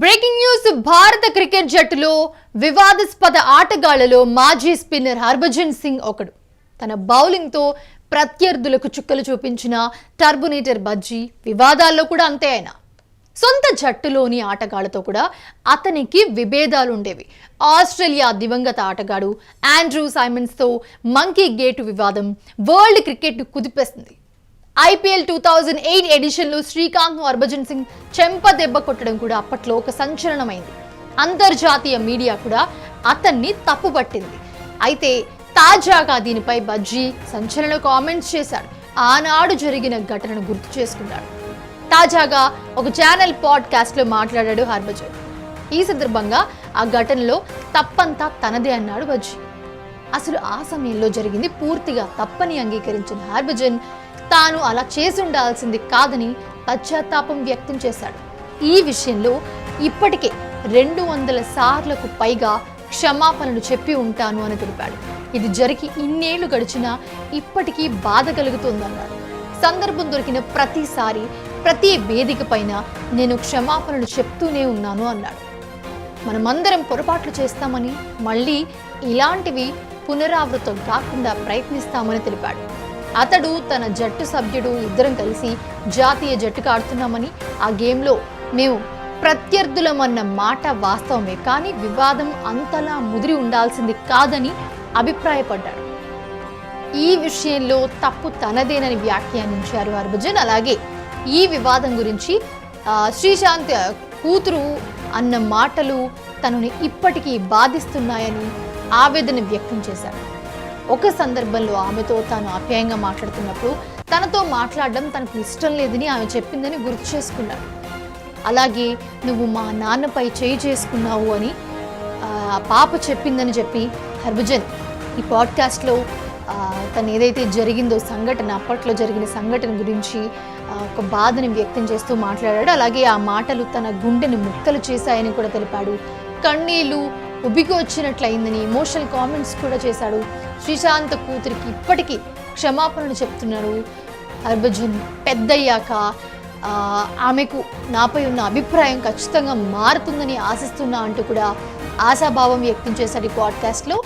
Breaking news. భారత cricket జట్టులో వివాదాస్పద ఆటగాళ్లలో మాజీ స్పిన్నర్ హర్భజన్ సింగ్ ఒకడు. తన బౌలింగ్ తో ప్రత్యర్థులకు చుక్కలు చూపించిన టర్బునేటర్ బజ్జీ వివాదాల్లో కూడా అంతే. ఆయన సొంత జట్టులోని ఆటగాళ్లతో కూడా అతనికి విభేదాలు ఉండేవి. ఆస్ట్రేలియా దివంగత ఆటగాడు ఆండ్రూ సైమన్స్ తో మంకీ గేటు వివాదం వరల్డ్ క్రికెట్ కుదిపేస్తుంది. ఐపీఎల్ 2008 ఎడిషన్లో శ్రీకాంత్ హర్భజన్ సింగ్ చెంప దెబ్బ కొట్టడం కూడా అప్పట్లో ఒక సంచలనమైంది. అంతర్జాతీయ మీడియా కూడా అతన్ని తప్పుపట్టింది. అయితే తాజాగా దీనిపై బజ్జీ సంచలన కామెంట్స్ చేశాడు. ఆనాడు జరిగిన ఘటనను గుర్తు చేసుకున్నాడు. తాజాగా ఒక ఛానల్ పాడ్కాస్ట్ లో మాట్లాడాడు హర్భజన్. ఈ సందర్భంగా ఆ ఘటనలో తప్పంతా తనదే అన్నాడు బజ్జీ. అసలు ఆ సమయంలో జరిగింది పూర్తిగా తప్పని అంగీకరించిన హర్భజన్ తాను అలా చేసి ఉండాల్సింది కాదని పశ్చాత్తాపం వ్యక్తం చేశాడు. ఈ విషయంలో ఇప్పటికే 200 సార్లకు పైగా క్షమాపణలు చెప్పి ఉంటాను అని తెలిపాడు. ఇది జరిగి ఇన్నేళ్లు గడిచినా ఇప్పటికీ బాధ కలుగుతోందన్నాడు. సందర్భం దొరికిన ప్రతిసారి ప్రతి వేదిక పైన నేను క్షమాపణలు చెప్తూనే ఉన్నాను అన్నాడు. మనమందరం పొరపాట్లు చేస్తామని, మళ్ళీ ఇలాంటివి పునరావృతం కాకుండా ప్రయత్నిస్తామని తెలిపాడు. అతడు తన జట్టు సభ్యుడు ఇద్దరం కలిసి జాతీయ జట్టుకు ఆడుతున్నామని, ఆ గేమ్లో మేము ప్రత్యర్థులమన్న మాట వాస్తవమే, కానీ వివాదం అంతలా ముదిరి ఉండాల్సింది కాదని అభిప్రాయపడ్డాడు. ఈ విషయంలో తప్పు తనదేనని వ్యాఖ్యానించారు హర్భజన్. అలాగే ఈ వివాదం గురించి శ్రీశాంత్ కూతురు అన్న మాటలు తనని ఇప్పటికీ బాధిస్తున్నాయని ఆవేదన వ్యక్తం చేశాడు. ఒక సందర్భంలో ఆమెతో తాను ఆప్యాయంగా మాట్లాడుతున్నప్పుడు తనతో మాట్లాడడం తనకు ఇష్టం లేదని ఆమె చెప్పిందని గుర్తు చేసుకున్నాడు. అలాగే నువ్వు మా నాన్నపై చేయి చేసుకున్నావు అని పాప చెప్పిందని చెప్పి హర్భజన్ ఈ పాడ్కాస్ట్లో తను ఏదైతే జరిగిందో సంఘటన, అప్పట్లో జరిగిన సంఘటన గురించి ఒక బాధని వ్యక్తం చేస్తూ మాట్లాడాడు. అలాగే ఆ మాటలు తన గుండెని ముక్కలు చేశాయని కూడా తెలిపాడు. కన్నీళ్లు ఉబికొచ్చినట్లయిందని ఎమోషనల్ కామెంట్స్ కూడా చేశాడు. శ్రీశాంత్ కూతురికి ఇప్పటికీ క్షమాపణలు చెప్తున్నాడు హర్భజన్. పెద్దయ్యాక ఆమెకు నాపై ఉన్న అభిప్రాయం ఖచ్చితంగా మారుతుందని ఆశిస్తున్నా అంటూ కూడా ఆశాభావం వ్యక్తం చేశాడు ఈ పాడ్కాస్ట్లో.